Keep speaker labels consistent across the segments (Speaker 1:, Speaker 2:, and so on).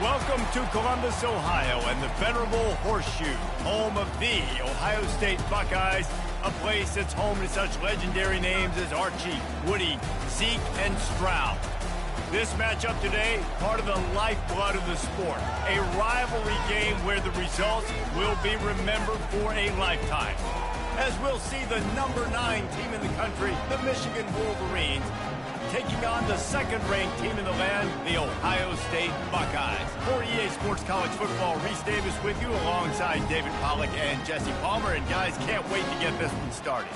Speaker 1: Welcome to Columbus, Ohio, and the venerable Horseshoe, home of the Ohio State Buckeyes, a place that's home to such legendary names as Archie, Woody, Zeke, and Stroud. This matchup today, part of the lifeblood of the sport, a rivalry game where the results will be remembered for a lifetime. As we'll see the number 9 team in the country, the Michigan Wolverines, taking on the second-ranked team in the land, the Ohio State Buckeyes. For EA Sports College Football, Reese Davis with you alongside David Pollack and Jesse Palmer. And guys, can't wait to get this one started.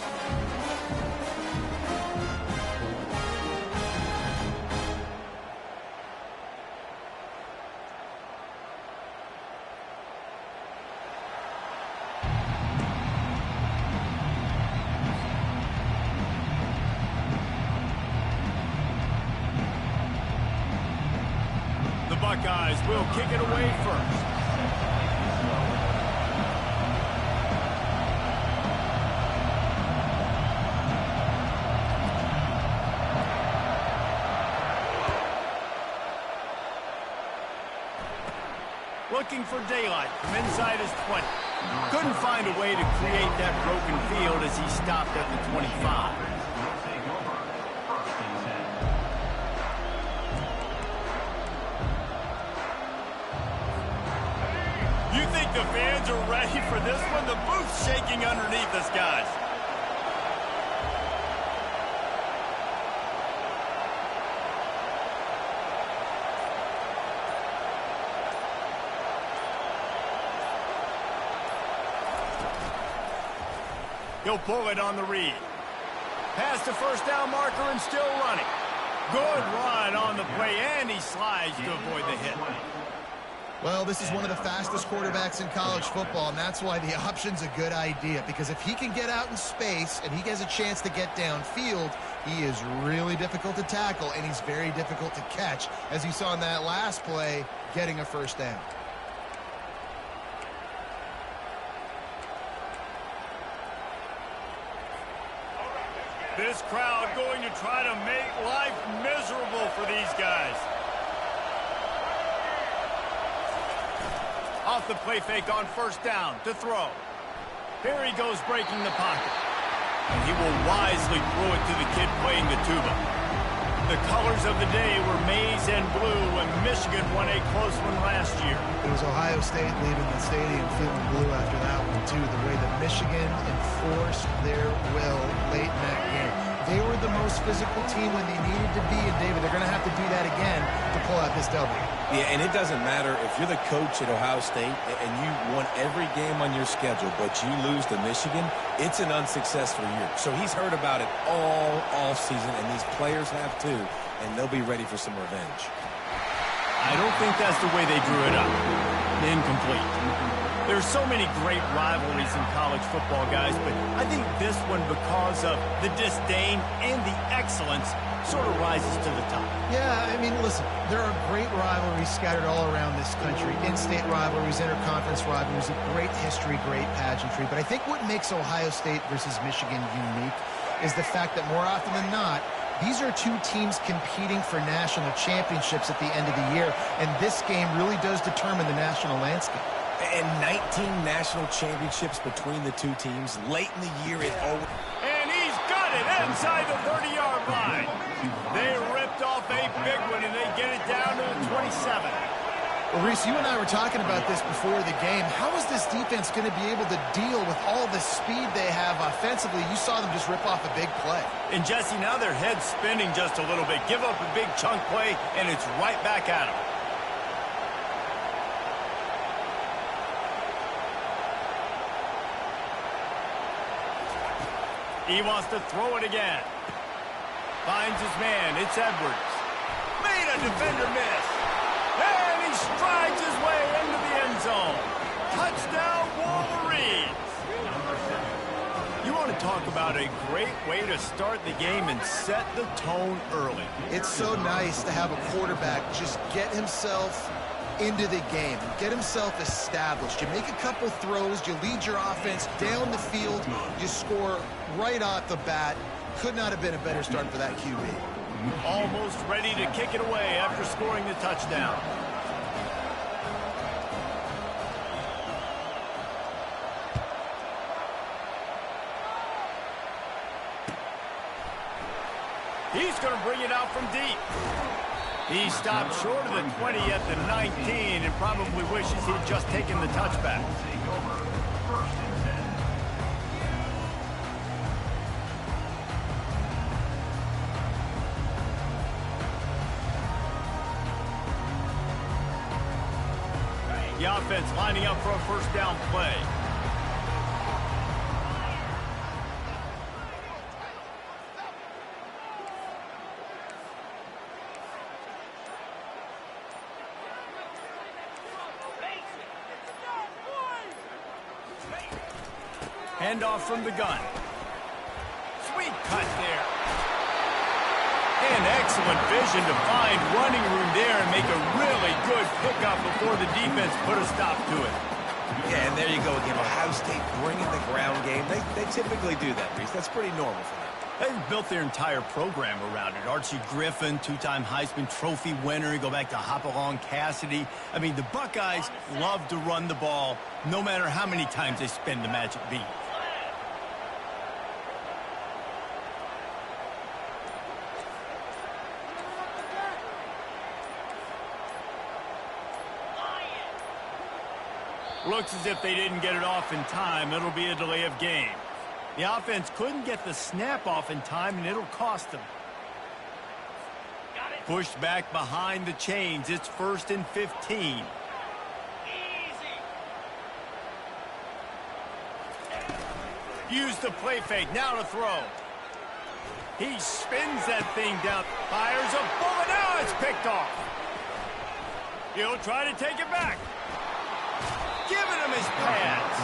Speaker 1: Buckeyes will kick it away first. Looking for daylight from inside his 20. Couldn't find a way to create that broken field as he stopped at the 25. The fans are ready for this one. The booth's shaking underneath us, guys. He'll pull it on the read. Past the first down marker and still running. Good run on the play, and he slides to avoid the hit.
Speaker 2: Well, this is one of the fastest quarterbacks in college football, and that's why the option's a good idea. Because if he can get out in space and he has a chance to get downfield, he is really difficult to tackle, and he's very difficult to catch, as you saw in that last play, getting a first down.
Speaker 1: This crowd going to try to make life miserable for these guys. Off the play fake on first down to throw. Here he goes breaking the pocket. And he will wisely throw it to the kid playing the tuba. The colors of the day were maize and blue when Michigan won a close one last year.
Speaker 2: It was Ohio State leaving the stadium feeling blue after that one, too. The way that Michigan enforced their will late in that game. They were the most physical team when they needed to be, and David, they're going to have to do that again to pull out this W.
Speaker 3: Yeah, and it doesn't matter if you're the coach at Ohio State and you won every game on your schedule, but you lose to Michigan, it's an unsuccessful year. So he's heard about it all offseason, and these players have too, and they'll be ready for some revenge.
Speaker 1: I don't think that's the way they drew it up. Incomplete. There's so many great rivalries in college football, guys, but I think this one, because of the disdain and the excellence, sort of rises to the top.
Speaker 2: Yeah, I mean, listen, there are great rivalries scattered all around this country. In-state rivalries, interconference rivalries, great history, great pageantry. But I think what makes Ohio State versus Michigan unique is the fact that more often than not, these are two teams competing for national championships at the end of the year, and this game really does determine the national landscape.
Speaker 3: And 19 national championships between the two teams. Late in the year, it always...
Speaker 1: And he's got it inside the 30-yard line. They ripped off a big one, and they get it down to the 27.
Speaker 2: Well, Reese, you and I were talking about this before the game. How is this defense going to be able to deal with all the speed they have offensively? You saw them just rip off a big play.
Speaker 1: And, Jesse, now their head's spinning just a little bit. Give up a big chunk play, and it's right back at them. He wants to throw it again. Finds his man. It's Edwards. Made a defender miss. And he strides his way into the end zone. Touchdown, Wolverines. You want to talk about a great way to start the game and set the tone early.
Speaker 2: It's so nice to have a quarterback just get himself into the game, get himself established. You make a couple throws, you lead your offense down the field, you score right off the bat. Could not have been a better start for that QB.
Speaker 1: Almost ready to kick it away after scoring the touchdown. He's going to bring it out from deep. He stopped short of the 20 at the 19 and probably wishes he'd just taken the touchback. The offense lining up for a first down play. Handoff from the gun. Sweet cut there. And excellent vision to find running room there and make a really good pickup before the defense put a stop to it.
Speaker 3: Yeah, and there you go again. Ohio State bringing the ground game. They typically do that, Reese. That's pretty normal for them.
Speaker 1: They've built their entire program around it. Archie Griffin, two-time Heisman Trophy winner. You go back to Hopalong Cassidy. I mean, the Buckeyes love to run the ball no matter how many times they spin the magic beat. Looks as if they didn't get it off in time. It'll be a delay of game. The offense couldn't get the snap off in time, and it'll cost them. Pushed back behind the chains. It's 1st and 15. Use the play fake. Now to throw. He spins that thing down. Fires a bullet. Now it's picked off. He'll try to take it back. Giving him his pads.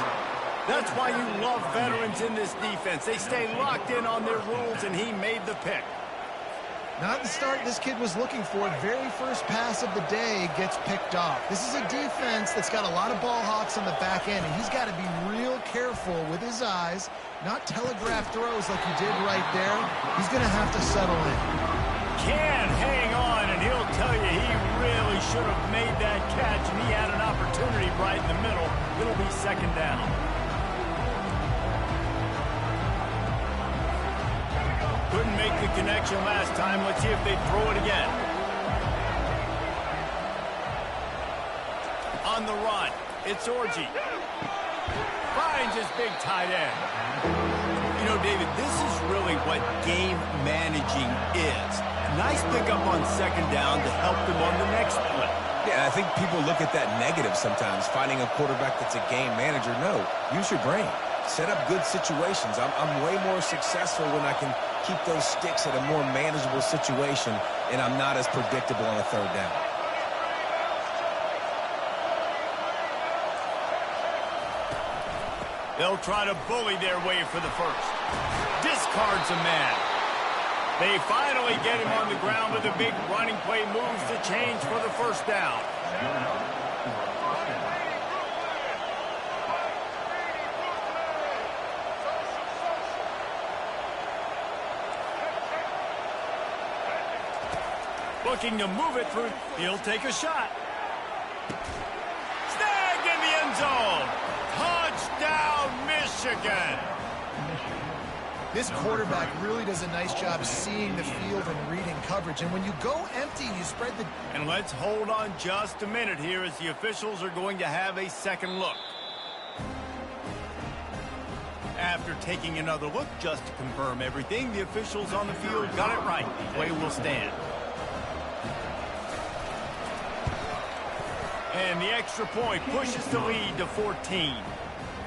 Speaker 1: That's why you love veterans in this defense. They stay locked in on their rules, and he made the pick.
Speaker 2: Not the start this kid was looking for. Very first pass of the day gets picked off. This is a defense that's got a lot of ball hawks on the back end, and he's got to be real careful with his eyes, not telegraph throws like he did right there. He's going to have to settle in.
Speaker 1: Can hang on, and he'll tell you he really should have made that catch, and he had an opportunity right in the middle. It'll be 2nd down. Couldn't make the connection last time. Let's see if they throw it again. On the run, it's Orji. Finds his big tight end. You know, David, this is really what game managing is. Nice pickup on 2nd down to help them on the next play.
Speaker 3: Yeah, I think people look at that negative sometimes, finding a quarterback that's a game manager. No, use your brain. Set up good situations. I'm way more successful when I can keep those sticks at a more manageable situation, and I'm not as predictable on a 3rd down.
Speaker 1: They'll try to bully their way for the first. Discards a man. They finally get him on the ground with a big running play, moves the chains for the 1st down. Looking to move it through. He'll take a shot. Snagged in the end zone. Touchdown, Michigan.
Speaker 2: This quarterback really does a nice job seeing the field and reading coverage. And when you go empty, you spread the...
Speaker 1: And let's hold on just a minute here as the officials are going to have a second look. After taking another look just to confirm everything, the officials on the field got it right. Play will stand. And the extra point pushes the lead to 14.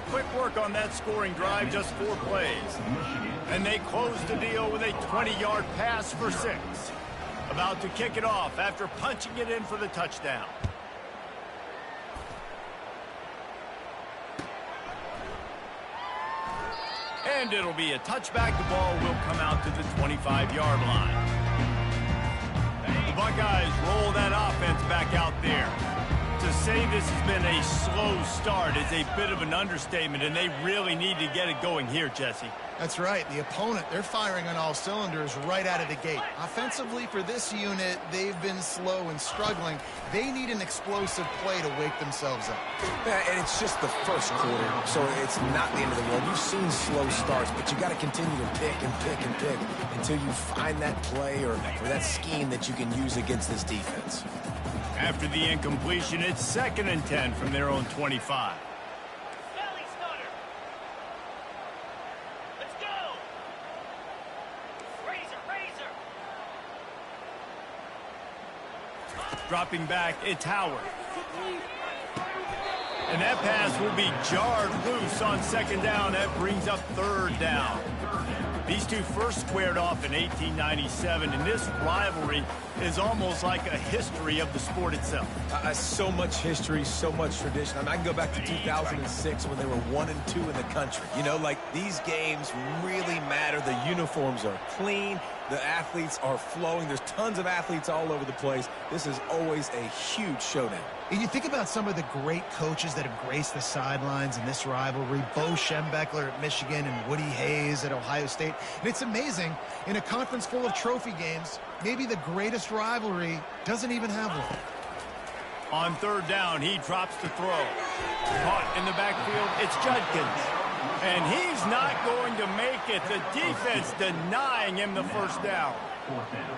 Speaker 1: Quick work on that scoring drive, just 4 plays. And they close the deal with a 20-yard pass for 6. About to kick it off after punching it in for the touchdown. And it'll be a touchback. The ball will come out to the 25-yard line. The Buckeyes roll that offense back out there to say this has been a slow start is a bit of an understatement, and they really need to get it going here, Jesse.
Speaker 2: That's right. The opponent, they're firing on all cylinders right out of the gate. Offensively, for this unit, they've been slow and struggling. They need an explosive play to wake themselves up.
Speaker 3: Yeah, and it's just the first quarter, so it's not the end of the world. You've seen slow starts, but you got to continue to pick and pick and pick until you find that play or that scheme that you can use against this defense.
Speaker 1: After the incompletion, it's 2nd and 10 from their own 25. Dropping back, it's Howard. And that pass will be jarred loose on 2nd down. That brings up 3rd down. These two first squared off in 1897, and this rivalry is almost like a history of the sport itself.
Speaker 3: So much history, so much tradition. I mean, I can go back to 2006 when they were 1-2 in the country. You know, like, these games really matter. The uniforms are clean. The athletes are flowing. There's tons of athletes all over the place. This is always a huge showdown.
Speaker 2: And you think about some of the great coaches that have graced the sidelines in this rivalry. Bo Schembechler at Michigan and Woody Hayes at Ohio State. And it's amazing, in a conference full of trophy games, maybe the greatest rivalry doesn't even have one.
Speaker 1: On 3rd down, he drops to throw. Caught in the backfield, it's Judkins. And he's not going to make it. The defense denying him the 1st down.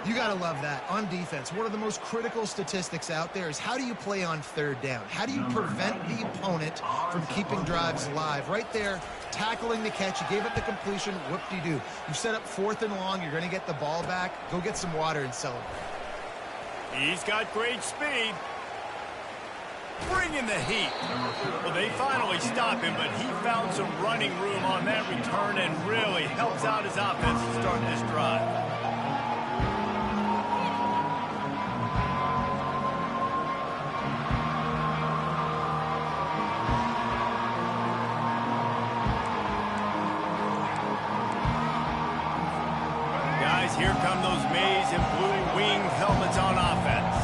Speaker 2: You got to love that. On defense, one of the most critical statistics out there is how do you play on 3rd down? How do you prevent the opponent from keeping drives alive? Right there, tackling the catch. You gave up the completion. Whoop-de-doo. You set up 4th and long. You're going to get the ball back. Go get some water and celebrate.
Speaker 1: He's got great speed. Bringing the heat. Well, they finally stop him, but he found some running room on that return and really helps out his offense to start this drive. Guys, here come those maize and blue wing helmets on offense.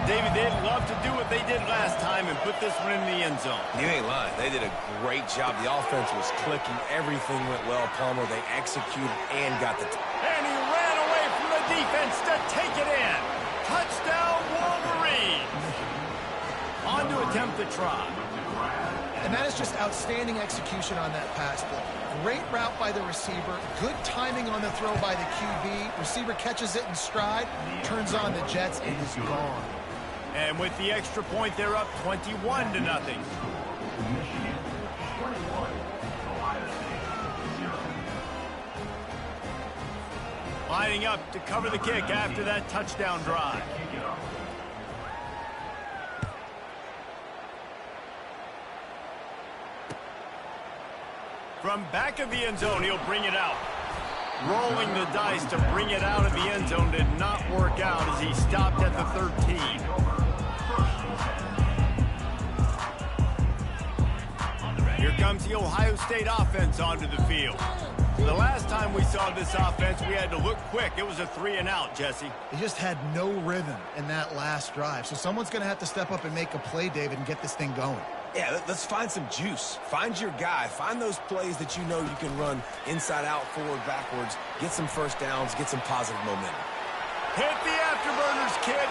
Speaker 1: David, they'd love to do what they did last time and put this one in the end zone.
Speaker 3: You ain't lying. They did a great job. The offense was clicking. Everything went well, Palmer. They executed and got the...
Speaker 1: And he ran away from the defense to take it in. Touchdown, Wolverines. On to attempt the try.
Speaker 2: And that is just outstanding execution on that pass play. Great route by the receiver. Good timing on the throw by the QB. Receiver catches it in stride, turns on the jets, and is gone.
Speaker 1: And with the extra point, they're up 21-0. Lining up to cover the kick after that touchdown drive. From back of the end zone, he'll bring it out. Rolling the dice to bring it out of the end zone did not work out as he stopped at the 13. Here comes the Ohio State offense onto the field. The last time we saw this offense, we had to look quick. It was a 3-and-out, Jesse.
Speaker 2: They just had no rhythm in that last drive. So someone's going to have to step up and make a play, David, and get this thing going.
Speaker 3: Yeah, let's find some juice. Find your guy. Find those plays that you know you can run inside out, forward, backwards. Get some 1st downs. Get some positive momentum.
Speaker 1: Hit the afterburners, kid.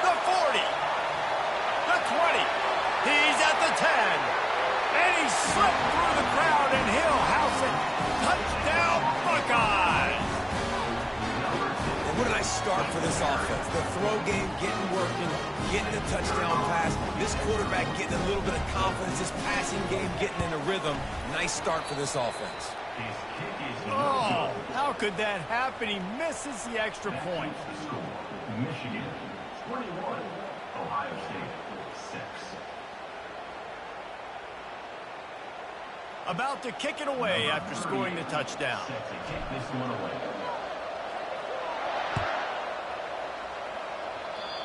Speaker 1: The 40. The 20. He's at the 10. And he slipped through the crowd, and he'll house it. Touchdown, Buckeyes.
Speaker 3: And what a nice start for this offense. The throw game getting working, getting the touchdown pass. This quarterback getting a little bit of confidence. This passing game getting in a rhythm. Nice start for this offense.
Speaker 1: Oh, how could that happen? He misses the extra point.
Speaker 4: Michigan 21, Ohio State 6.
Speaker 1: About to kick it away after scoring the touchdown.
Speaker 4: Set to kick this one away.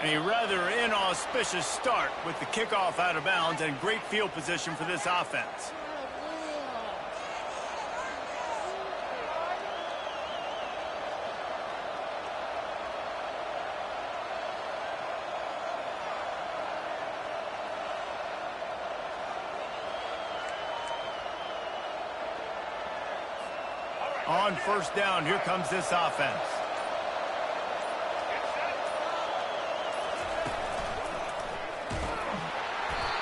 Speaker 1: A rather inauspicious start with the kickoff out of bounds and great field position for this offense. on first down. Here comes this offense.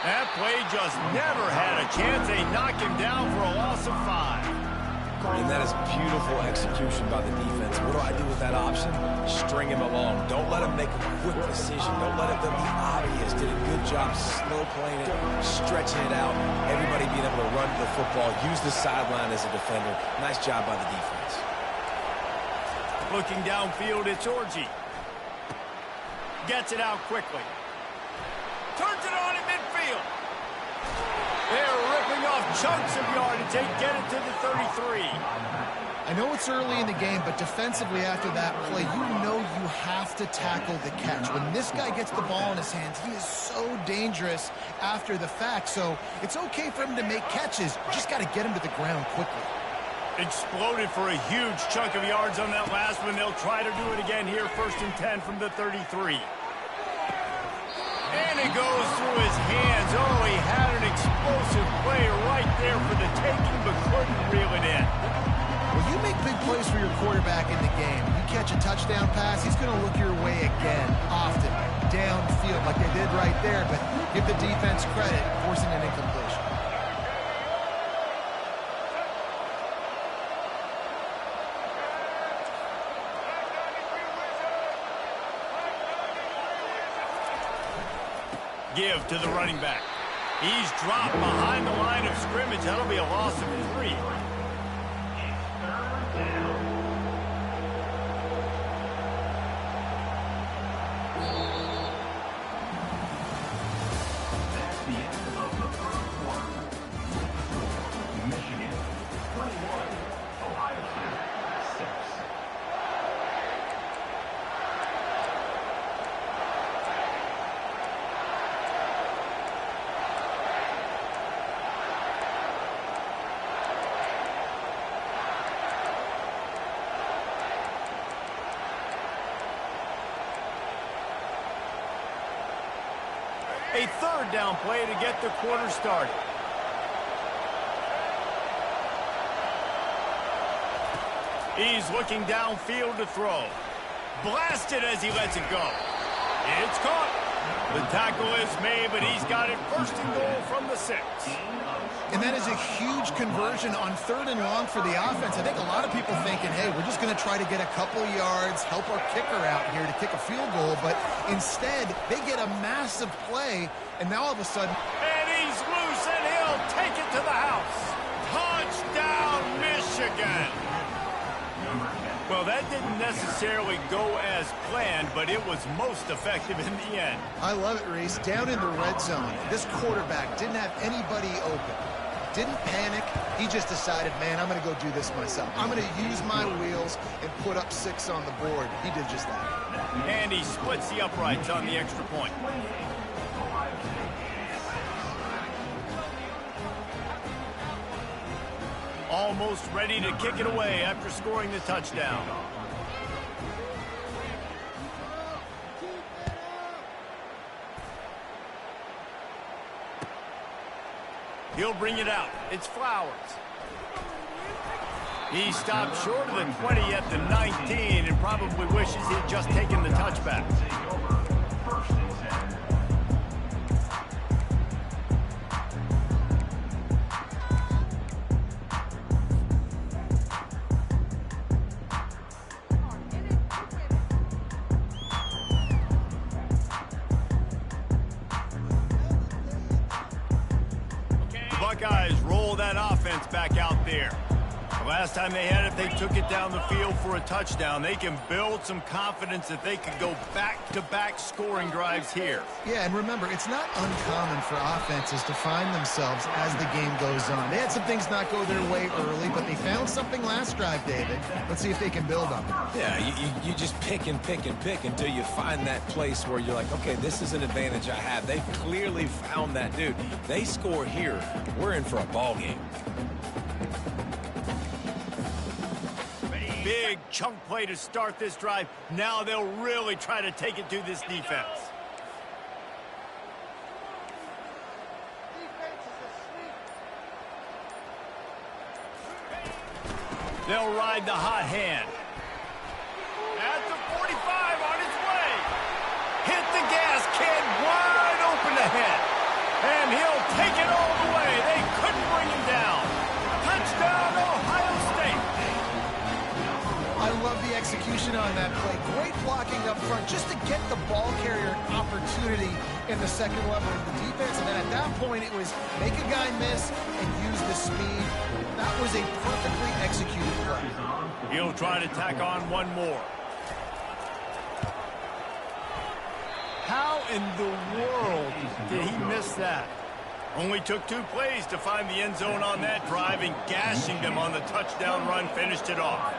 Speaker 1: That play just never had a chance. They knock him down for a loss of 5.
Speaker 3: And that is beautiful execution by the defense. What do I do with that option? String him along. Don't let him make a quick decision. Don't let it be obvious. Did a good job slow playing it, stretching it out. Everybody being able to run to the football, use the sideline as a defender. Nice job by the defense.
Speaker 1: Looking downfield, it's Orji. Gets it out quickly. Turns it on in midfield. They're ripping off chunks of yardage. They get it to the 33.
Speaker 2: I know it's early in the game, but defensively after that play, you know you have to tackle the catch. When this guy gets the ball in his hands, he is so dangerous after the fact. So it's okay for him to make catches. You just got to get him to the ground quickly.
Speaker 1: Exploded for a huge chunk of yards on that last one. They'll try to do it again here, 1st and 10 from the 33. And it goes through his hands. Oh, he had an explosive play right there for the taking, but couldn't reel it in.
Speaker 2: Well, you make big plays for your quarterback in the game. You catch a touchdown pass, he's going to look your way again, often, downfield like they did right there, but give the defense credit, forcing an incompletion.
Speaker 1: Give to the running back. He's dropped behind the line of scrimmage. That'll be a loss of 3.
Speaker 4: That's the end of the first quarter. Michigan 21, Ohio State 6.
Speaker 1: A 3rd down play to get the quarter started. He's looking downfield to throw. Blasted as he lets it go. It's caught. The tackle is made, but he's got it 1st and goal from the 6.
Speaker 2: And that is a huge conversion on 3rd and long for the offense. I think a lot of people thinking, hey, we're just going to try to get a couple yards, help our kicker out here to kick a field goal. But instead, they get a massive play, and now all of a sudden...
Speaker 1: And he's loose, and he'll take it to the house. Touchdown, Michigan. Well, that didn't necessarily go as planned, but it was most effective in the end.
Speaker 2: I love it, Reese. Down in the red zone, this quarterback didn't have anybody open. Didn't panic. He just decided, man, I'm going to go do this myself. I'm going to use my wheels and put up 6 on the board. He did just that.
Speaker 1: And he splits the uprights on the extra point. Almost ready to kick it away after scoring the touchdown. He'll bring it out. It's Flowers. He stopped short of the 20 at the 19 and probably wishes he'd just taken the touchback. Buckeyes roll that offense back out there. The last time they had it, they took it down the field for a touchdown. They can build some confidence that they could go back-to-back scoring drives here.
Speaker 2: Yeah, and remember, it's not uncommon for offenses to find themselves as the game goes on. They had some things not go their way early, but they found something last drive, David. Let's see if they can build on it.
Speaker 3: Yeah, you just pick and pick and pick until you find that place where you're like, okay, this is an advantage I have. They've clearly found that, dude. They score here, we're in for a ball game.
Speaker 1: Big chunk play to start this drive. Now they'll really try to take it to this defense. They'll ride the hot hand. At the 45, on its way. Hit the gas, kid, wide open ahead. And he'll take it all the way. They couldn't bring him down. Touchdown, Ohio State.
Speaker 2: I love the execution on that play. Great blocking up front just to get the ball carrier an opportunity in the second level of the defense. And then at that point, it was make a guy miss and use the speed. That was a perfectly executed play.
Speaker 1: He'll try to tack on one more. How in the world did he miss that? Only took 2 plays to find the end zone on that drive, and gashing them on the touchdown run finished it off.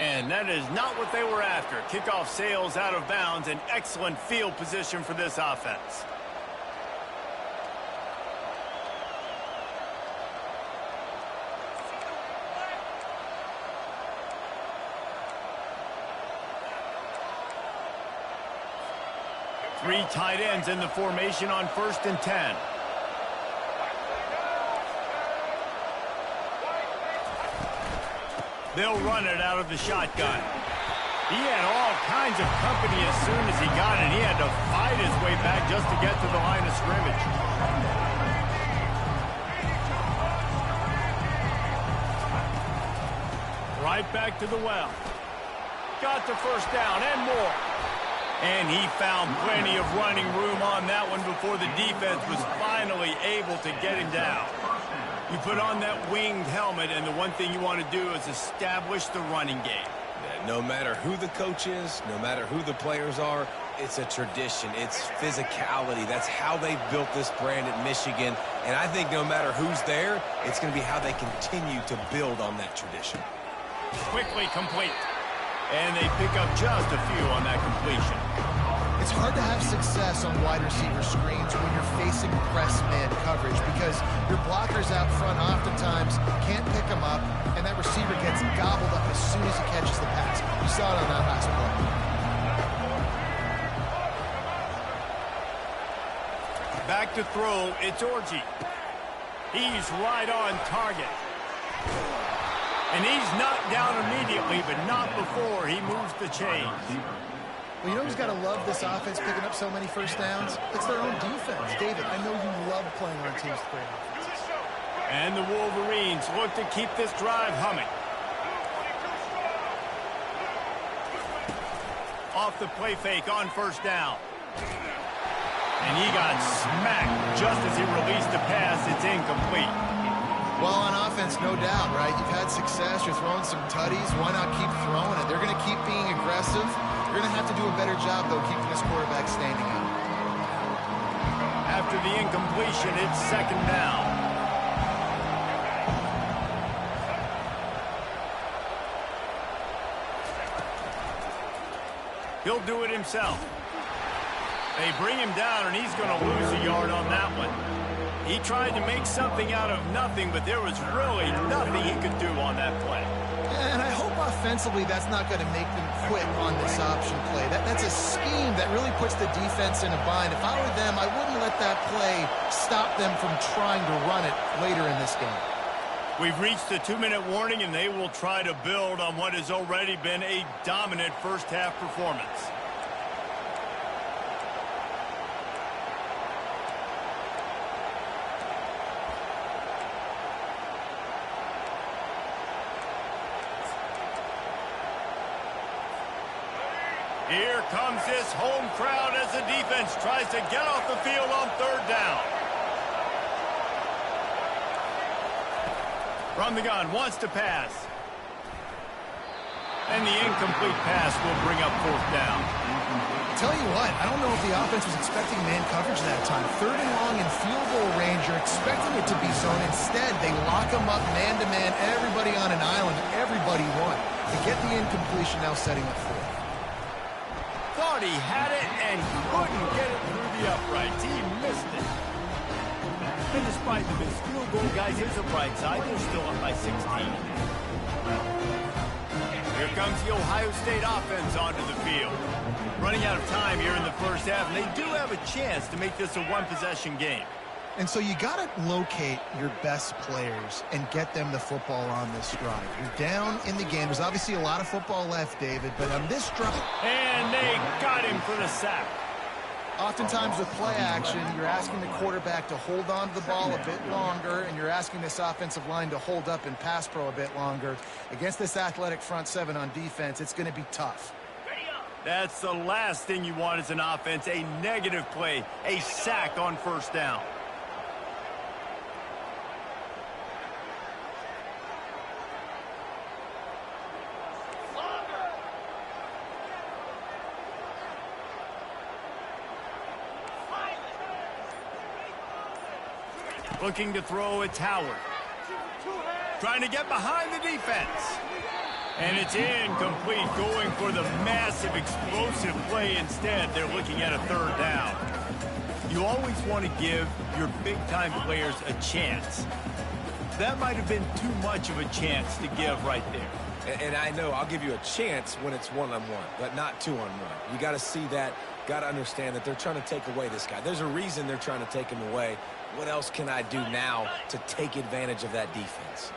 Speaker 1: And that is not what they were after. Kickoff sails out of bounds, and excellent field position for this offense. Three tight ends in the formation on 1st and 10. They'll run it out of the shotgun. He had all kinds of company as soon as he got it. He had to fight his way back just to get to the line of scrimmage. Right back to the well. Got the first down and more. And he found plenty of running room on that one before the defense was finally able to get him down. You put on that winged helmet, and the one thing you want to do is establish the running game.
Speaker 3: No matter who the coach is, no matter who the players are, it's a tradition. It's physicality. That's how they built this brand at Michigan. And I think no matter who's there, it's going to be how they continue to build on that tradition.
Speaker 1: Quickly complete. And they pick up just a few on that completion.
Speaker 2: It's hard to have success on wide receiver screens when you're facing press man coverage because your blockers out front oftentimes can't pick them up, and that receiver gets gobbled up as soon as he catches the pass. You saw it on that last play.
Speaker 1: Back to throw, it's Orji. He's right on target. And he's knocked down immediately, but not before he moves the chains.
Speaker 2: Well, you know who's got to love this offense picking up so many first downs? It's their own defense. David, I know you love playing on teams with great offenses.
Speaker 1: And the Wolverines look to keep this drive humming. Off the play fake on 1st down. And he got smacked just as he released the pass. It's incomplete.
Speaker 2: Well, on offense, no doubt, right? You've had success. You're throwing some tutties. Why not keep throwing it? They're going to keep being aggressive. You're going to have to do a better job, though, keeping this quarterback standing out.
Speaker 1: After the incompletion, it's 2nd down. He'll do it himself. They bring him down, and he's going to lose a yard on that one. He tried to make something out of nothing, but there was really nothing he could do on that play.
Speaker 2: And I hope offensively that's not going to make them quit on this option play. That's a scheme that really puts the defense in a bind. If I were them, I wouldn't let that play stop them from trying to run it later in this game.
Speaker 1: We've reached the 2-minute warning, and they will try to build on what has already been a dominant first-half performance. Here comes this home crowd as the defense tries to get off the field on 3rd down. From the gun, wants to pass. And the incomplete pass will bring up 4th down.
Speaker 2: Tell you what, I don't know if the offense was expecting man coverage that time. 3rd and long in field goal range, you're expecting it to be zone. Instead, they lock them up man-to-man, everybody on an island, everybody won. To get the incompletion, now setting up 4th.
Speaker 1: Thought he had it and couldn't get it through the uprights. He missed it. And despite the missed field goal, guys, here's the bright side. They're still up by 16. Here comes the Ohio State offense onto the field. Running out of time here in the first half, and they do have a chance to make this a one-possession game.
Speaker 2: And so you got to locate your best players and get them the football on this drive. You're down in the game. There's obviously a lot of football left, David, but on this drive...
Speaker 1: And they got him for the sack.
Speaker 2: Oftentimes with play action, you're asking the quarterback to hold on to the ball a bit longer, and you're asking this offensive line to hold up in pass pro a bit longer. Against this athletic front seven on defense, it's going to be tough.
Speaker 1: That's the last thing you want as an offense, a negative play, a sack on first down. Looking to throw, it's Howard. Trying to get behind the defense. And it's incomplete, going for the massive explosive play instead. They're looking at a third down. You always want to give your big-time players a chance. That might have been too much of a chance to give right there.
Speaker 3: And I know I'll give you a chance when it's one-on-one, but not two-on-one. You got to see that, got to understand that they're trying to take away this guy. There's a reason they're trying to take him away. What else can I do now to take advantage of that defense?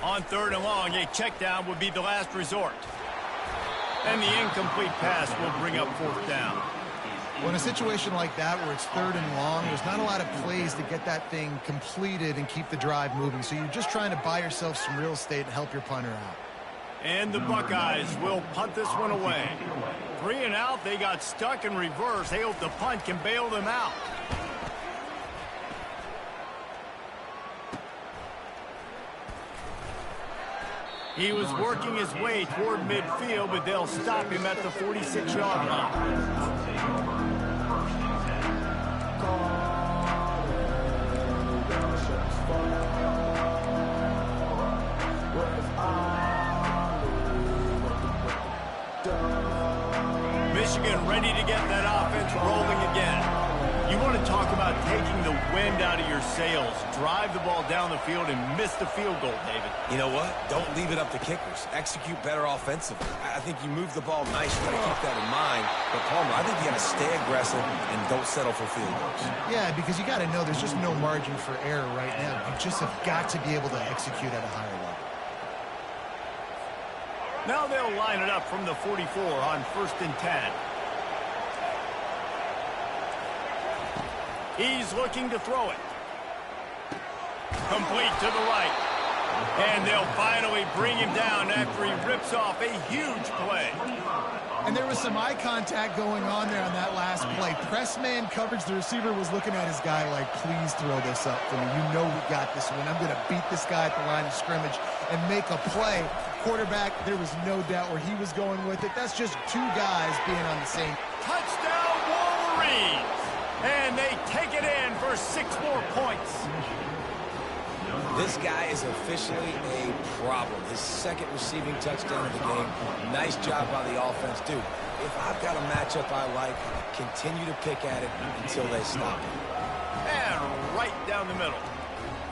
Speaker 1: On third and long, a check down would be the last resort. And the incomplete pass will bring up fourth down.
Speaker 2: Well, in a situation like that where it's third and long, there's not a lot of plays to get that thing completed and keep the drive moving. So you're just trying to buy yourself some real estate and help your punter out.
Speaker 1: And the Buckeyes will punt this one away. 3 and out, they got stuck in reverse. They hope the punt can bail them out. He was working his way toward midfield, but they'll stop him at the 46-yard line. Michigan ready to get that offense rolling again. You want to talk about taking the wind out of your sails. Drive the ball down the field and miss the field goal, David.
Speaker 3: You know what? Don't leave it up to kickers. Execute better offensively. I think you move the ball nice. You got to keep that in mind. But, Palmer, I think you got to stay aggressive and don't settle for field goals.
Speaker 2: Yeah, because you got to know there's just no margin for error right now. You just have got to be able to execute at a higher level.
Speaker 1: Now they'll line it up from the 44 on 1st and 10. He's looking to throw it. Complete to the right. And they'll finally bring him down after he rips off a huge play.
Speaker 2: And there was some eye contact going on there on that last play. Press man coverage. The receiver was looking at his guy like, please throw this up for me. You know we got this one. I'm going to beat this guy at the line of scrimmage and make a play. Quarterback, there was no doubt where he was going with it. That's just two guys being on the same.
Speaker 1: Touchdown, Wolverines! And they take it in for 6 more points.
Speaker 3: This guy is officially a problem. His second receiving touchdown of the game. Nice job by the offense. Dude, if I've got a matchup I like, continue to pick at it until they stop it.
Speaker 1: And right down the middle.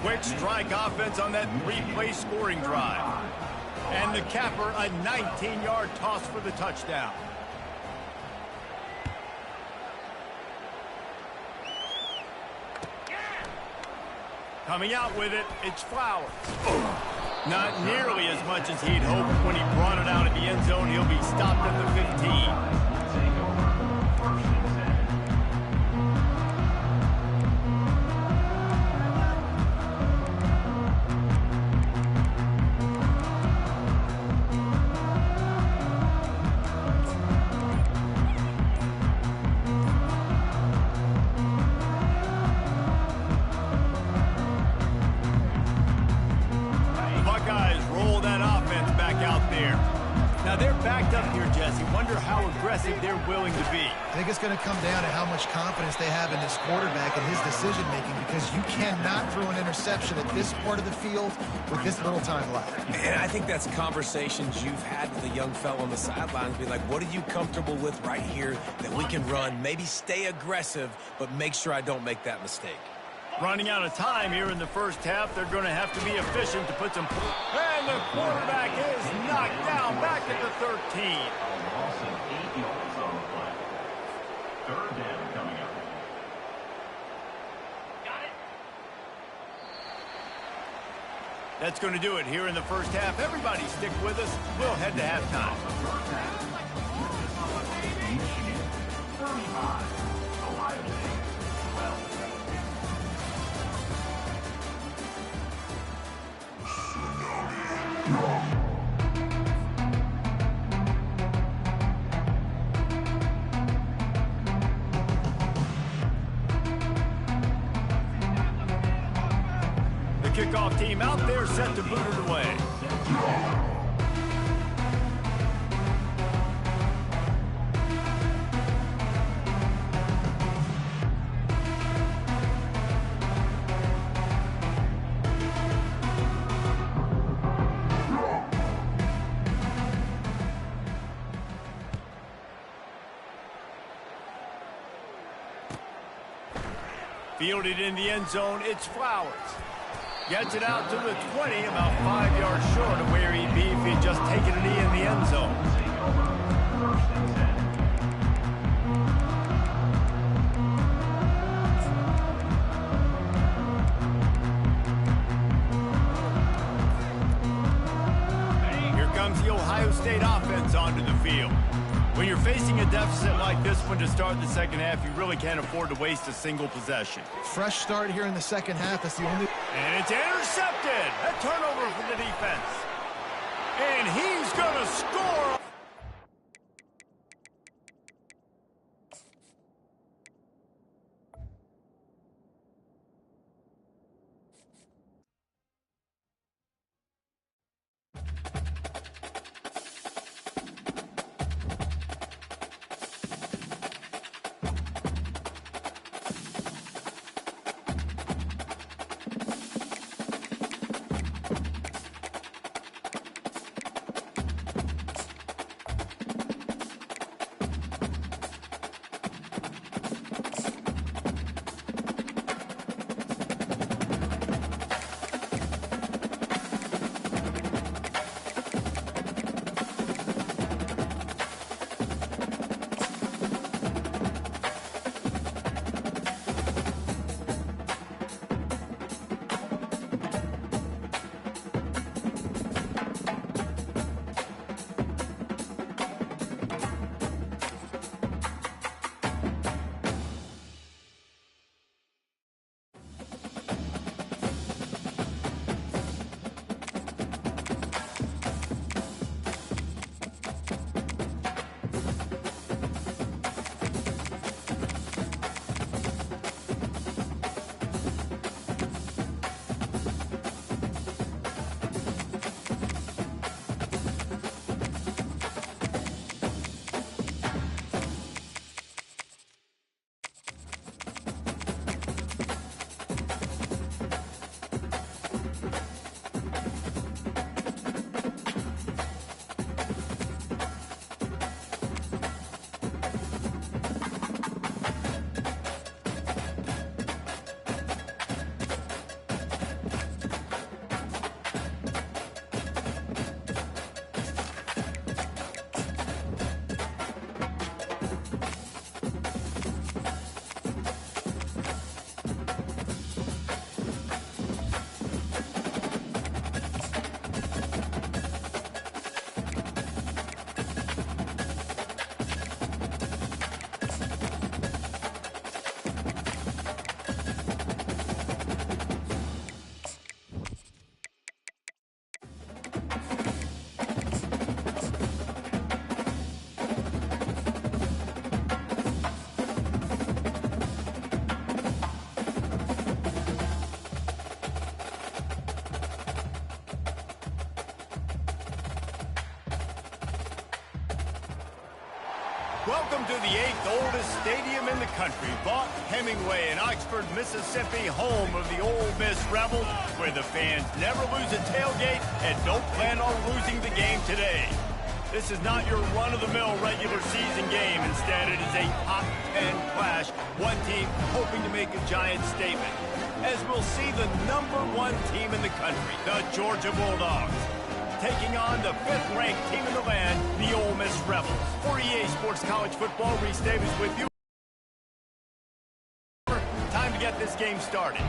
Speaker 1: Quick strike offense on that 3-play scoring drive. And the capper, a 19-yard toss for the touchdown. Coming out with it, it's Flowers. Not nearly as much as he'd hoped when he brought it out of the end zone. He'll be stopped at the 15. They're willing to be.
Speaker 2: I think it's going to come down to how much confidence they have in this quarterback and his decision-making, because you cannot throw an interception at this part of the field with this little time left.
Speaker 3: And I think that's conversations you've had with a young fellow on the sidelines. Be like, what are you comfortable with right here that we can run? Maybe stay aggressive, but make sure I don't make that mistake.
Speaker 1: Running out of time here in the first half. They're going to have to be efficient to put some... And the quarterback is knocked down back at the 13.
Speaker 4: third down coming up.
Speaker 1: That's going to do it here in the first half. Everybody stick with us. We'll head to halftime.
Speaker 4: Michigan 35, Ohio State 12.
Speaker 1: The kickoff team out there set to boot it away. Fielded in the end zone, it's Flowers. Gets it out to the 20, about 5 yards short of where he'd be if he'd just taken a knee in the end zone.
Speaker 4: First and 10.
Speaker 1: Here comes the Ohio State offense onto the field. When you're facing a deficit like this one to start the second half, you really can't afford to waste a single possession.
Speaker 2: Fresh start here in the second half. That's the only...
Speaker 1: And it's intercepted. A turnover for the defense. And he's going to score. Welcome to the 8th oldest stadium in the country, Vaught Hemingway in Oxford, Mississippi, home of the Ole Miss Rebels, where the fans never lose a tailgate and don't plan on losing the game today. This is not your run-of-the-mill regular season game. Instead, it is a top 10 clash, one team hoping to make a giant statement, as we'll see the #1 team in the country, the Georgia Bulldogs, taking on the 5th-ranked team in the land, the Ole Miss Rebels. For EA Sports College Football, Reese Davis with you. get this game started.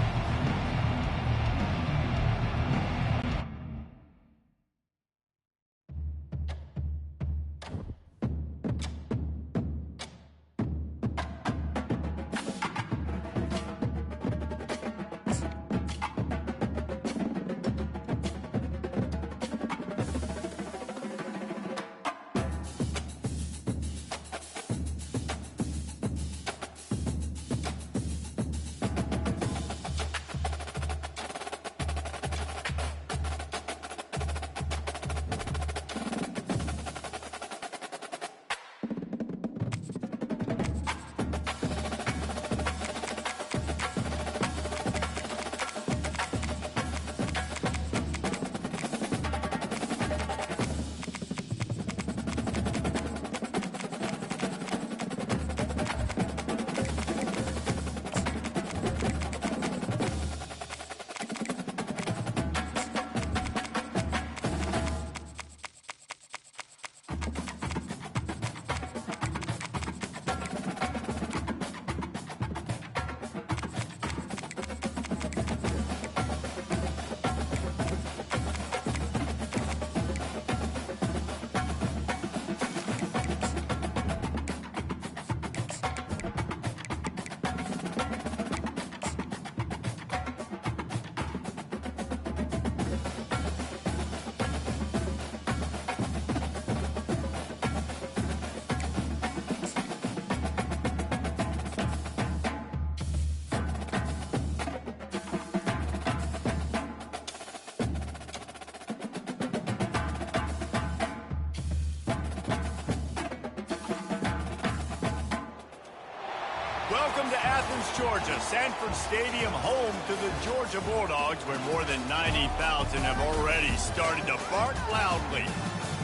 Speaker 1: Welcome to Athens, Georgia, Sanford Stadium, home to the Georgia Bulldogs, where more than 90,000 have already started to bark loudly.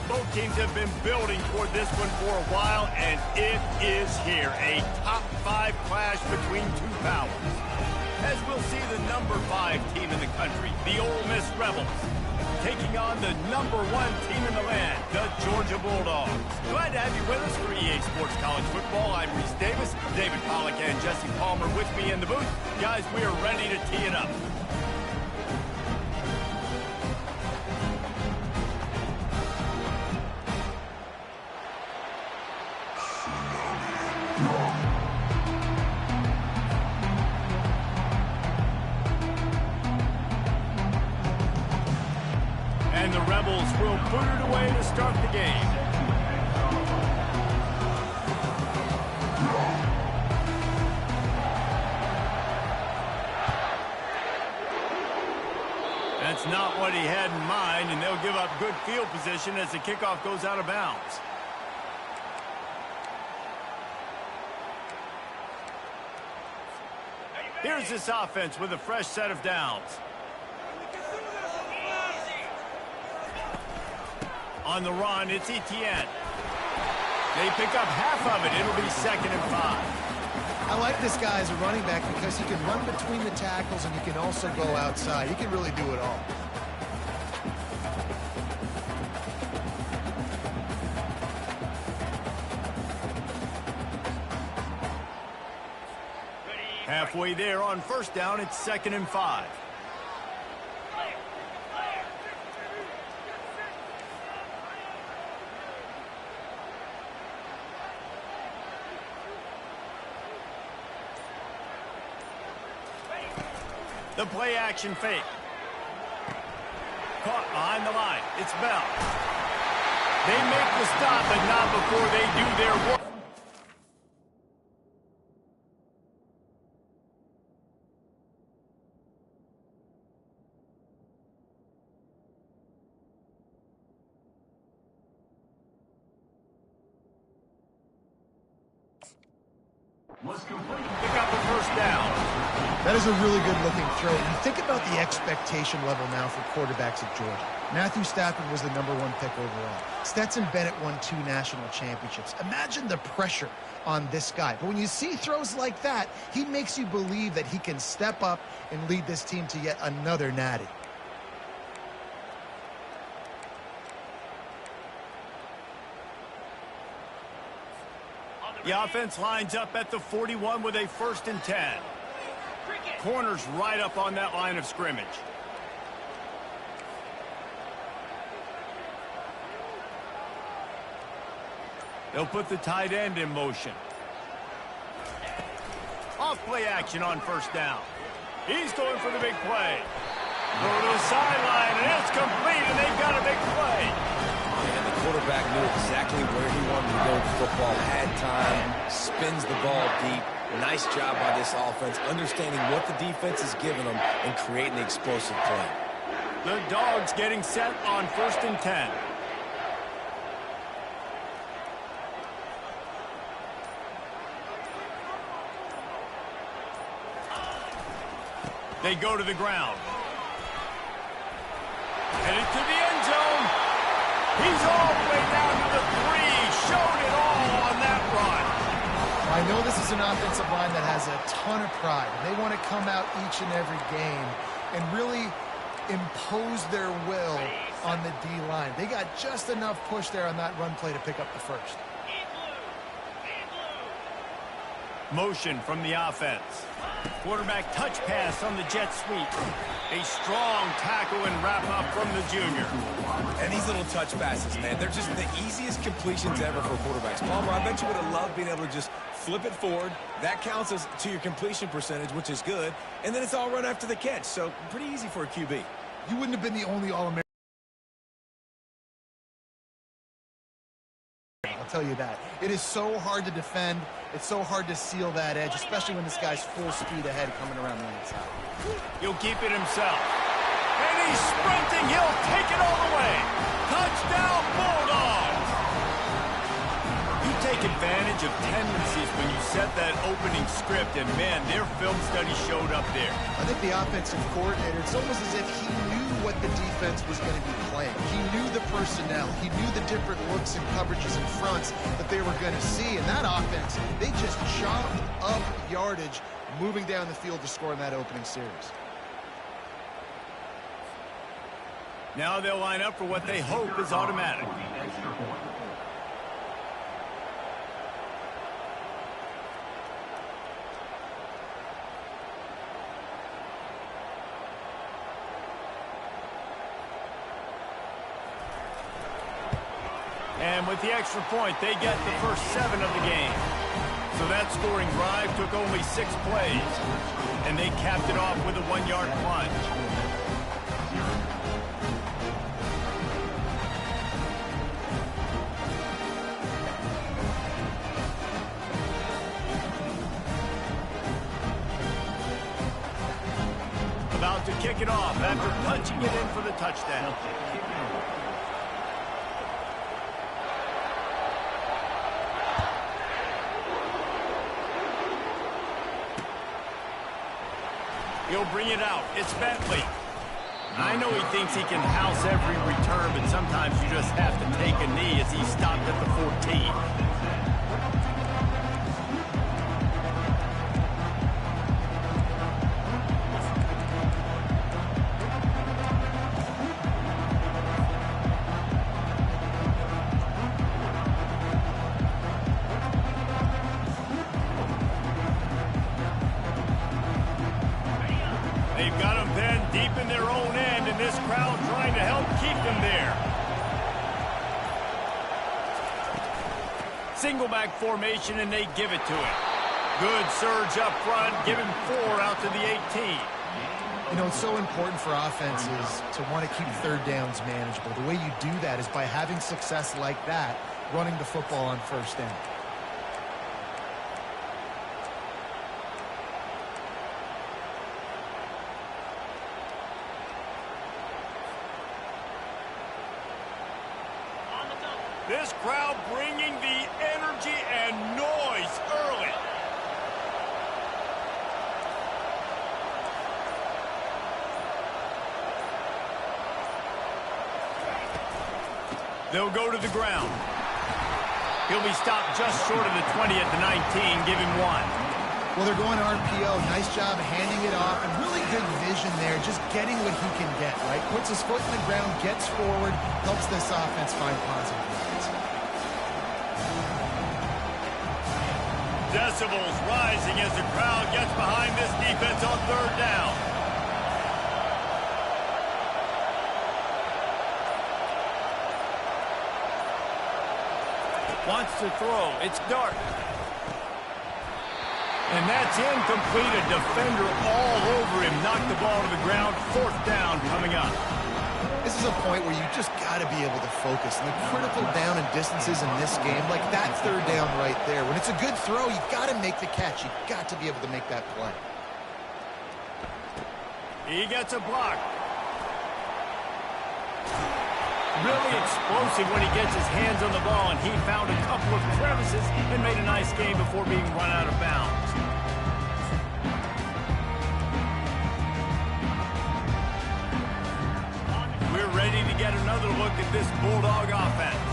Speaker 1: Both teams have been building toward this one for a while, and it is here, a top-5 clash between two powers. As we'll see the number 5 team in the country, the Ole Miss Rebels, taking on the number 1 team in the land, the Georgia Bulldogs. Glad to have you with us for EA Sports College Football. I'm Reese Davis, David Pollack and Jesse Palmer with me in the booth. Guys, we are ready to tee it up. And the Rebels will boot it away to start the game. That's not what he had in mind, and they'll give up good field position as the kickoff goes out of bounds. Here's this offense with a fresh set of downs. On the run, it's Etienne. They pick up half of it. It'll be 2nd and 5.
Speaker 2: I like this guy as a running back because he can run between the tackles and he can also go outside. He can really do it all.
Speaker 1: Halfway there on 1st down, it's 2nd and 5. The play action fake. Caught behind the line. It's Bell. They make the stop, but not before they do their work. Pick up the 1st down.
Speaker 2: That is a really good-looking throw. You think about the expectation level now for quarterbacks at Georgia. Matthew Stafford was the number 1 pick overall. Stetson Bennett won 2 national championships. Imagine the pressure on this guy. But when you see throws like that, he makes you believe that he can step up and lead this team to yet another natty.
Speaker 1: The offense lines up at the 41 with a 1st and 10. Corner's right up on that line of scrimmage. They'll put the tight end in motion. Off play action on first down. He's going for the big play. Go to the sideline, and it's complete, and they've got a big play.
Speaker 3: And the quarterback knew exactly where he wanted to go with the football, had time, spins the ball deep. Nice job by this offense, understanding what the defense is giving them and creating the explosive play.
Speaker 1: The Dogs getting set on 1st and 10. They go to the ground. Headed to the end zone. He's all the way down to the 3. Showed it all on that run.
Speaker 2: I know this is an offensive line that has a ton of pride. They want to come out each and every game and really impose their will on the D-line. They got just enough push there on that run play to pick up the first.
Speaker 1: Motion from the offense. Quarterback touch pass on the jet sweep. A strong tackle and wrap up from the junior.
Speaker 3: And these little touch passes, man, they're just the easiest completions ever for quarterbacks. Palmer, I bet you would have loved being able to just flip it forward. That counts as to your completion percentage, which is good. And then it's all run after the catch. So pretty easy for a QB.
Speaker 2: You wouldn't have been the only All-American. I'll tell you that. It is so hard to defend. It's so hard to seal that edge, especially when this guy's full speed ahead coming around the inside.
Speaker 1: He'll keep it himself. And he's sprinting. He'll take it all the way. Touchdown, Bulldogs! You take advantage of tendencies when you set that opening script, and, man, their film study showed up there.
Speaker 2: I think the offensive coordinator, it's almost as if he knew what the defense was going to be playing. He knew the personnel. He knew the different looks and coverages and fronts that they were going to see. And that offense, they just chopped up yardage moving down the field to score in that opening series.
Speaker 1: Now they'll line up for what they hope is automatic. And with the extra point, they get the first 7 of the game. So that scoring drive took only 6 plays. And they capped it off with a 1-yard plunge. About to kick it off after punching it in for the touchdown. He'll bring it out. It's Bentley. I know he thinks he can house every return, but sometimes you just have to take a knee as he stopped at the 14. They've got them then deep in their own end, and this crowd trying to help keep them there. Single back formation, and they give it to him. Good surge up front, giving 4 out to the 18.
Speaker 2: You know, it's so important for offenses to want to keep third downs manageable. The way you do that is by having success like that, running the football on first down.
Speaker 1: This crowd bringing the energy and noise early. They'll go to the ground. He'll be stopped just short of the 20 at the 19, give him 1.
Speaker 2: Well, they're going RPO. Nice job handing it off, and really good vision there, just getting what he can get, right? Puts his foot in the ground, gets forward, helps this offense find positive points.
Speaker 1: Decibels rising as the crowd gets behind this defense on third down. Wants to throw. It's Dart. And that's incomplete. A defender all over him. Knocked the ball to the ground. Fourth down coming up.
Speaker 2: This is a point where you just got to be able to focus. And the critical down and distances in this game, like that third down right there. When it's a good throw, you got to make the catch. You got to be able to make that play.
Speaker 1: He gets a block. Really explosive when he gets his hands on the ball, and he found a couple of crevices and made a nice game before being run out of bounds. We're ready to get another look at this Bulldog offense.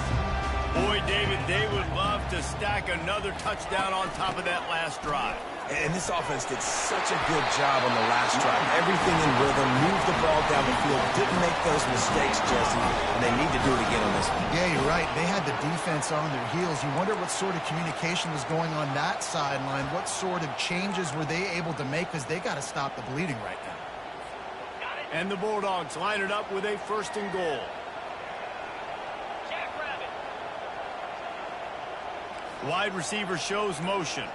Speaker 1: Boy, David, they would love to stack another touchdown on top of that last drive.
Speaker 3: And this offense did such a good job on the last drive. Everything in rhythm, moved the ball down the field, didn't make those mistakes, Jesse, and they need to do it again on this one.
Speaker 2: Yeah, you're right. They had the defense on their heels. You wonder what sort of communication was going on that sideline. What sort of changes were they able to make, because they got to stop the bleeding right now.
Speaker 1: And the Bulldogs line it up with a first and goal. Wide receiver shows motion.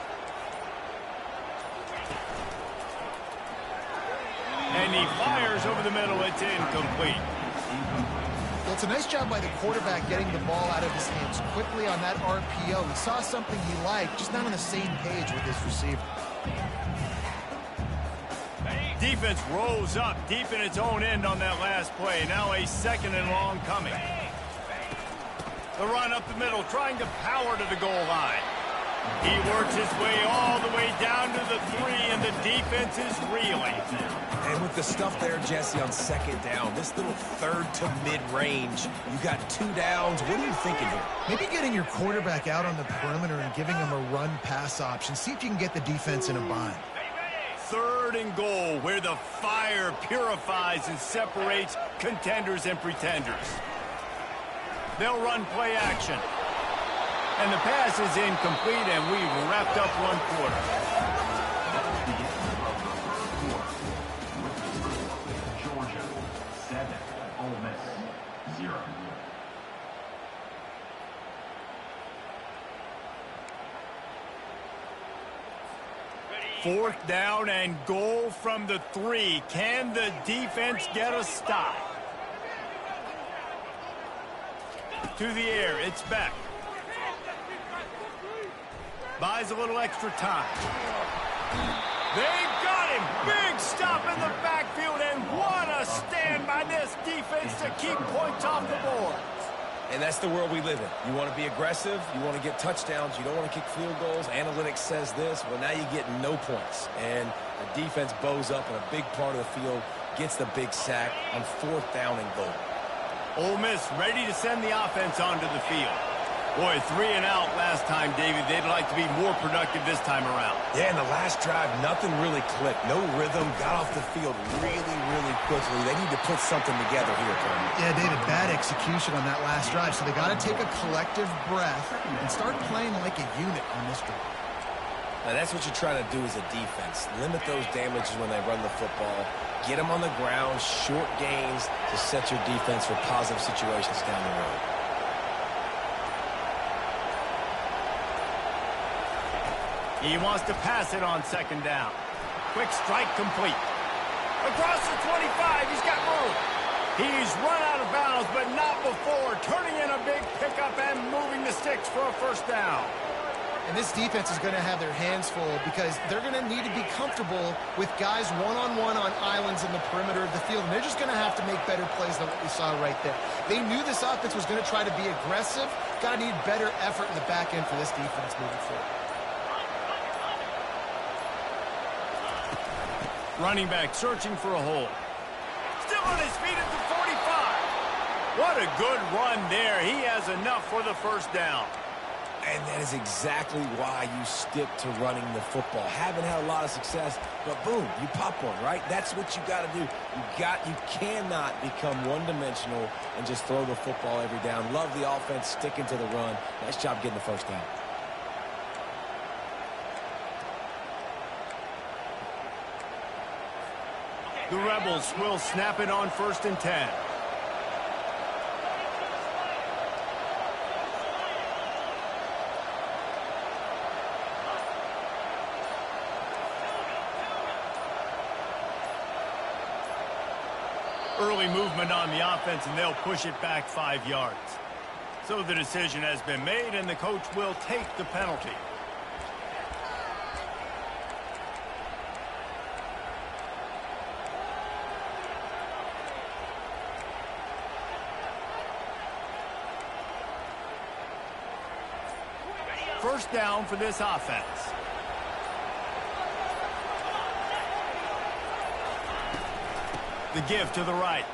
Speaker 1: And he fires over the middle. It's incomplete.
Speaker 2: Well, it's a nice job by the quarterback getting the ball out of his hands quickly on that RPO. He saw something he liked, just not on the same page with his receiver.
Speaker 1: Defense rolls up deep in its own end on that last play. Now a second and long coming. The run up the middle, trying to power to the goal line. He works his way all the way down to the 3, and the defense is reeling.
Speaker 3: And with the stuff there, Jesse, on second down, this little third to mid-range, you got 2 downs. What are you thinking here?
Speaker 2: Maybe getting your quarterback out on the perimeter and giving him a run-pass option. See if you can get the defense in a bind.
Speaker 1: Third and goal, where the fire purifies and separates contenders and pretenders. They'll run play action. And the pass is incomplete, and we've wrapped up one quarter.
Speaker 4: Georgia 7, Ole Miss 0.
Speaker 1: Fourth down and goal from the 3. Can the defense get a stop? To the air, it's back. Buys a little extra time. They've got him. Big stop in the backfield, and what a stand by this defense to keep points off the board.
Speaker 3: And that's the world we live in. You want to be aggressive, you want to get touchdowns, you don't want to kick field goals. Analytics says this. Well, now you get no points. And the defense bows up in a big part of the field, gets the big sack on fourth down and goal.
Speaker 1: Ole Miss ready to send the offense onto the field. Boy, 3 and out last time, David. They'd like to be more productive this time around.
Speaker 3: Yeah, in the last drive, nothing really clicked. No rhythm, got off the field really quickly. They need to put something together here, Tony.
Speaker 2: Yeah, David, bad execution on that last drive. So they got to take a collective breath and start playing like a unit on this drive.
Speaker 3: Now, that's what you're trying to do as a defense. Limit those damages when they run the football. Get them on the ground, short gains to set your defense for positive situations down the road.
Speaker 1: He wants to pass it on second down. Quick strike complete. Across the 25, he's got room. He's run out of bounds, but not before. Turning in a big pickup and moving the sticks for a first down.
Speaker 2: And this defense is going to have their hands full because they're going to need to be comfortable with guys one-on-one on islands in the perimeter of the field. And they're just going to have to make better plays than what we saw right there. They knew this offense was going to try to be aggressive. Got to need better effort in the back end for this defense moving forward.
Speaker 1: Running back searching for a hole. Still on his feet at the 45. What a good run there. He has enough for the first down.
Speaker 3: And that is exactly why you stick to running the football. Haven't had a lot of success, but boom, you pop one, right? That's what you got to do. You cannot become one-dimensional and just throw the football every down. Love the offense, sticking to the run. Nice job getting the first down.
Speaker 1: The Rebels will snap it on 1st and 10. Early movement on the offense, and they'll push it back 5 yards. So the decision has been made, and the coach will take the penalty. First down for this offense. The give to the right.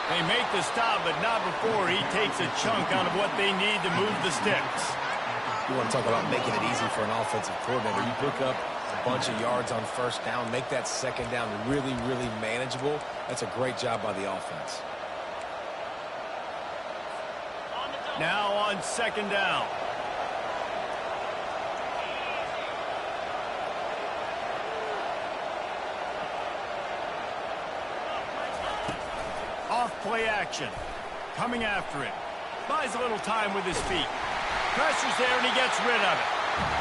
Speaker 1: They make the stop, but not before he takes a chunk out of what they need to move the sticks.
Speaker 3: You want to talk about making it easy for an offensive coordinator. You pick up a bunch of yards on first down, make that second down really, really manageable. That's a great job by the offense.
Speaker 1: Now on 2nd down. Off-play action. Coming after him. Buys a little time with his feet. Pressure's there, and he gets rid of it.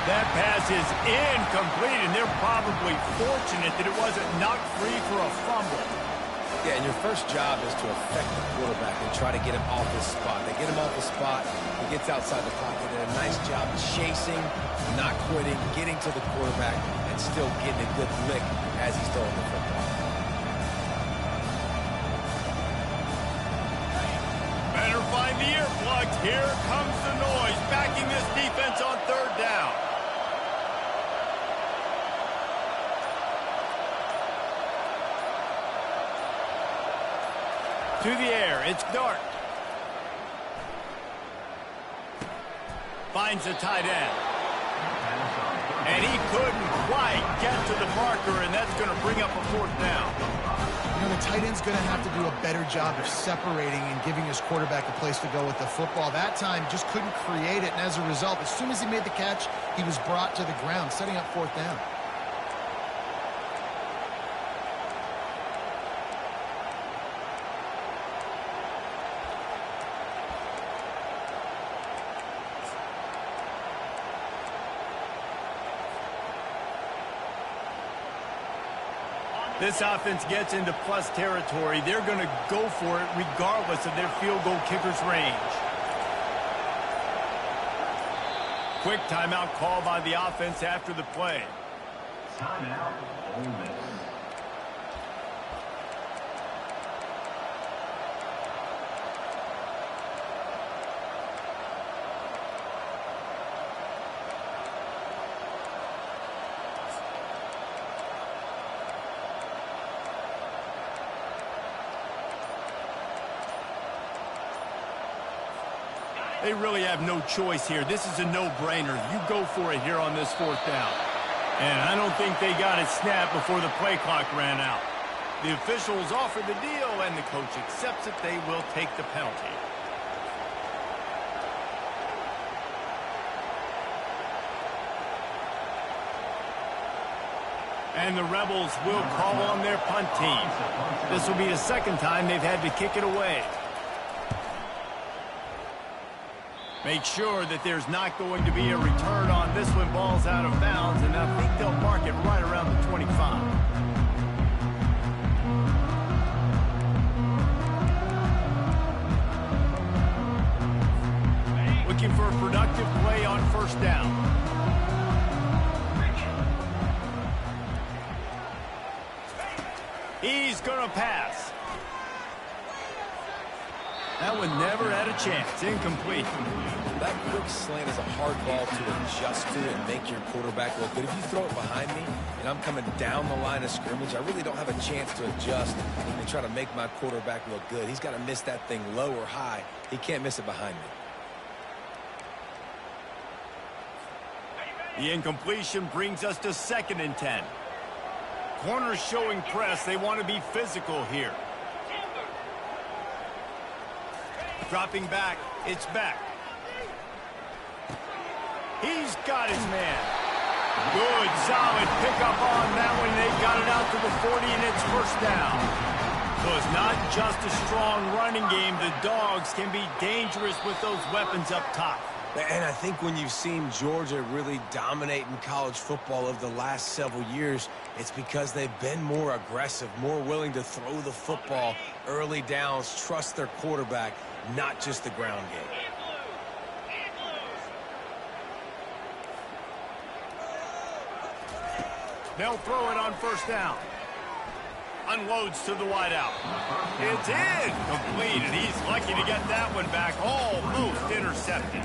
Speaker 1: That pass is incomplete, and they're probably fortunate that it wasn't knocked free for a fumble.
Speaker 3: Yeah, and your first job is to affect the quarterback and try to get him off his spot. They get him off his spot. He gets outside the pocket. They did a nice job chasing, not quitting, getting to the quarterback, and still getting a good lick as he's throwing the football.
Speaker 1: Better find the earplugs. Here comes the noise, backing this defense on 3rd down. To the air, it's Dart. Finds the tight end. And he couldn't quite get to the marker, and that's going to bring up a 4th down.
Speaker 2: You know, the tight end's going to have to do a better job of separating and giving his quarterback a place to go with the football. That time, just couldn't create it, and as a result, as soon as he made the catch, he was brought to the ground, setting up 4th down.
Speaker 1: This offense gets into plus territory. They're going to go for it regardless of their field goal kicker's range. Quick timeout call by the offense after the play.
Speaker 4: Timeout, Ole Miss.
Speaker 1: They really have no choice here. This is a no-brainer. You go for it here on this 4th down. And I don't think they got it snapped before the play clock ran out. The officials offer the deal, and the coach accepts it. They will take the penalty. And the Rebels will call on their punt team. This will be the 2nd time they've had to kick it away. Make sure that there's not going to be a return on this when ball's out of bounds, and I think they'll mark it right around the 25. Looking for a productive play on 1st down. He's going to pass. That one never had a chance. Incomplete.
Speaker 3: That quick slant is a hard ball to adjust to and make your quarterback look good. If you throw it behind me and I'm coming down the line of scrimmage, I really don't have a chance to adjust and try to make my quarterback look good. He's got to miss that thing low or high. He can't miss it behind me.
Speaker 1: The incompletion brings us to 2nd and 10. Corners showing press. They want to be physical here. Dropping back. It's back. He's got his man. Good, solid pickup on that one. They got it out to the 40, and it's first down. So it's not just a strong running game. The Dogs can be dangerous with those weapons up top.
Speaker 3: And I think when you've seen Georgia really dominate in college football over the last several years, it's because they've been more aggressive, more willing to throw the football early downs, trust their quarterback, not just the ground game.
Speaker 1: They'll throw it on first down. Unloads to the wideout. It's in. Complete, and he's lucky to get that one back. Almost intercepted.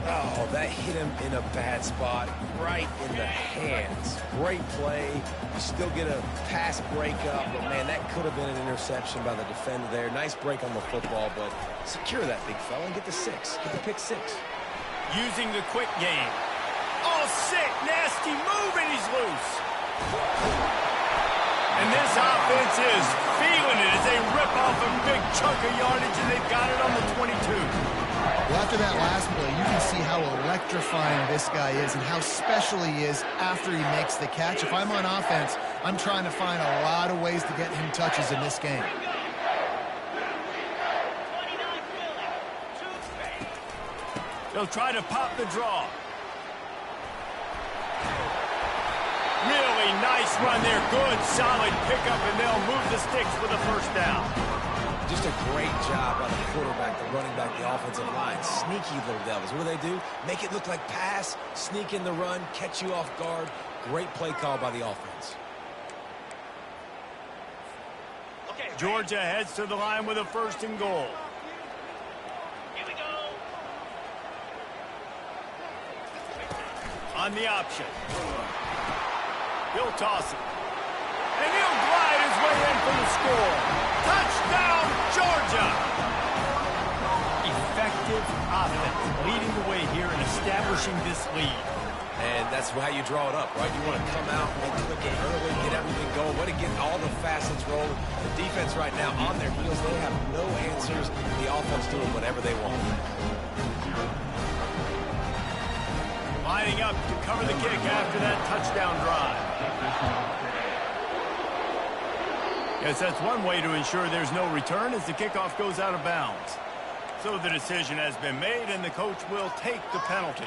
Speaker 3: Oh, that hit him in a bad spot, right in the hands. Great play. You still get a pass breakup, but, man, that could have been an interception by the defender there. Nice break on the football, but secure that big fella and get the 6. Get the pick 6.
Speaker 1: Using the quick game. Oh, sick, nasty move, and he's loose. And this offense is feeling it as they rip off a big chunk of yardage, and they've got it on the 22.
Speaker 2: Well, after that last play, you can see how electrifying this guy is and how special he is after he makes the catch. If I'm on offense, I'm trying to find a lot of ways to get him touches in this game.
Speaker 1: They'll try to pop the draw. Really nice run there. Good, solid pickup, and they'll move the sticks for the first down.
Speaker 3: Just a great job by the quarterback, the running back, the offensive line. Sneaky little devils. What do? Make it look like pass, sneak in the run, catch you off guard. Great play call by the offense.
Speaker 1: Georgia heads to the line with a 1st and goal.
Speaker 5: Here we go.
Speaker 1: On the option. He'll toss it. And he'll glide his way in for the score. Touchdown, Georgia! Effective offense, leading the way here and establishing this lead.
Speaker 3: And that's how you draw it up, right? You want to come out and click it early, get everything going, want to get all the facets rolling. The defense right now on their heels, they have no answers. The offense doing whatever they want.
Speaker 1: Lining up to cover the kick after that touchdown drive. Yes, that's one way to ensure there's no return as the kickoff goes out of bounds. So the decision has been made, and the coach will take the penalty.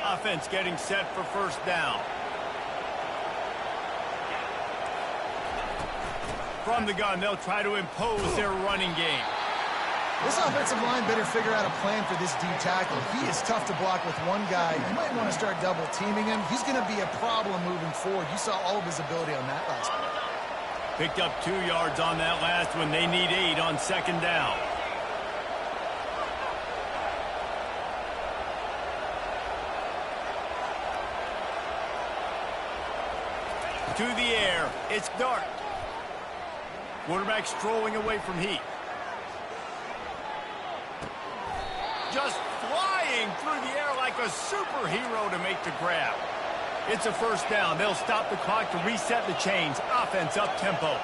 Speaker 1: Offense getting set for first down. From the gun, they'll try to impose their running game.
Speaker 2: This offensive line better figure out a plan for this D tackle. He is tough to block with one guy. You might want to start double teaming him. He's going to be a problem moving forward. You saw all of his ability on that last one.
Speaker 1: Picked up 2 yards on that last one. They need 8 on 2nd down. To the air. It's Dart. Quarterback strolling away from Heath. Just flying through the air like a superhero to make the grab. It's a first down. They'll stop the clock to reset the chains. Offense up tempo.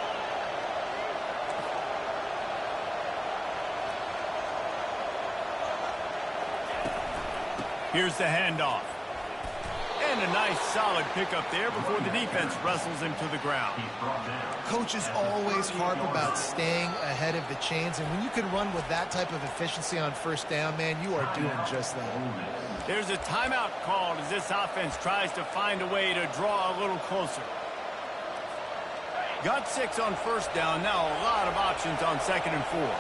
Speaker 1: Here's the handoff. And a nice solid pickup there before the defense wrestles him to the ground.
Speaker 2: Coaches always harp about staying ahead of the chains, and when you can run with that type of efficiency on first down, man, you are doing just that.
Speaker 1: There's a timeout called as this offense tries to find a way to draw a little closer. Got 6 on first down. Now a lot of options on 2nd and 4.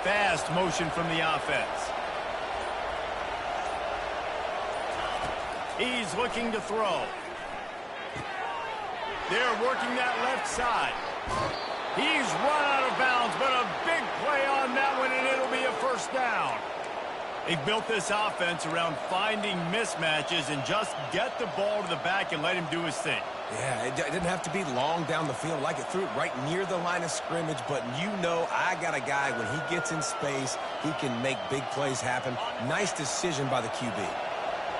Speaker 1: Fast motion from the offense. He's looking to throw. They're working that left side. He's run out of bounds, but a big play on that one, and it'll be a first down. They've built this offense around finding mismatches and just get the ball to the back and let him do his thing.
Speaker 3: Yeah, it didn't have to be long down the field. Like it threw it right near the line of scrimmage, but you know I got a guy, when he gets in space, he can make big plays happen. Nice decision by the QB.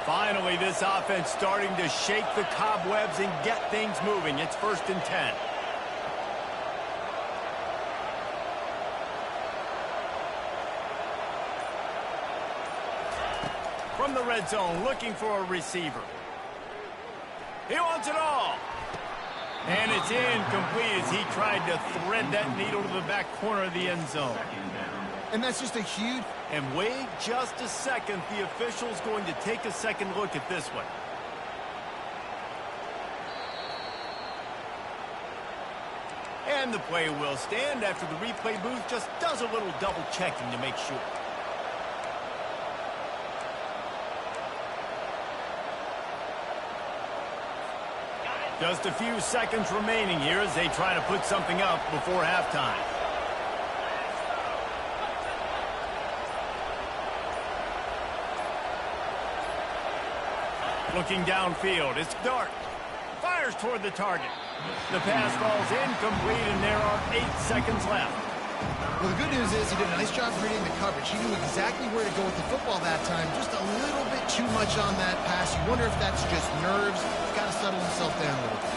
Speaker 1: Finally, this offense starting to shake the cobwebs and get things moving. It's 1st and 10. From the red zone, looking for a receiver. He wants it all. And it's incomplete as he tried to thread that needle to the back corner of the end zone.
Speaker 2: And that's just a huge...
Speaker 1: And wait just a second. The official's going to take a second look at this one. And the play will stand after the replay booth just does a little double checking to make sure. Just a few seconds remaining here as they try to put something up before halftime. Looking downfield, it's Dart. Fires toward the target. The pass falls incomplete, and there are 8 seconds left.
Speaker 2: Well, the good news is he did a nice job reading the coverage. He knew exactly where to go with the football that time. Just a little bit too much on that pass. You wonder if that's just nerves. He's got to settle himself down a little bit.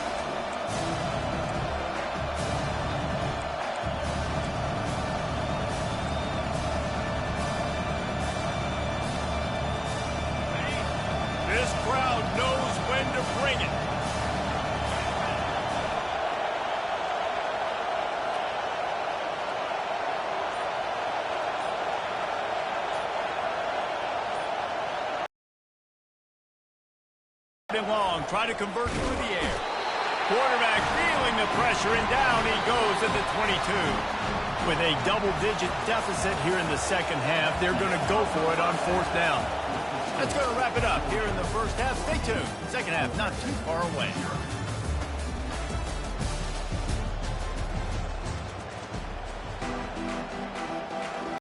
Speaker 1: This crowd knows when to bring it. Long, try to convert through the air. Quarterback feeling the pressure, and down he goes at the 22. With a double-digit deficit here in the second half, they're going to go for it on 4th down. That's going to wrap it up here in the first half. Stay tuned. Second half not too far away.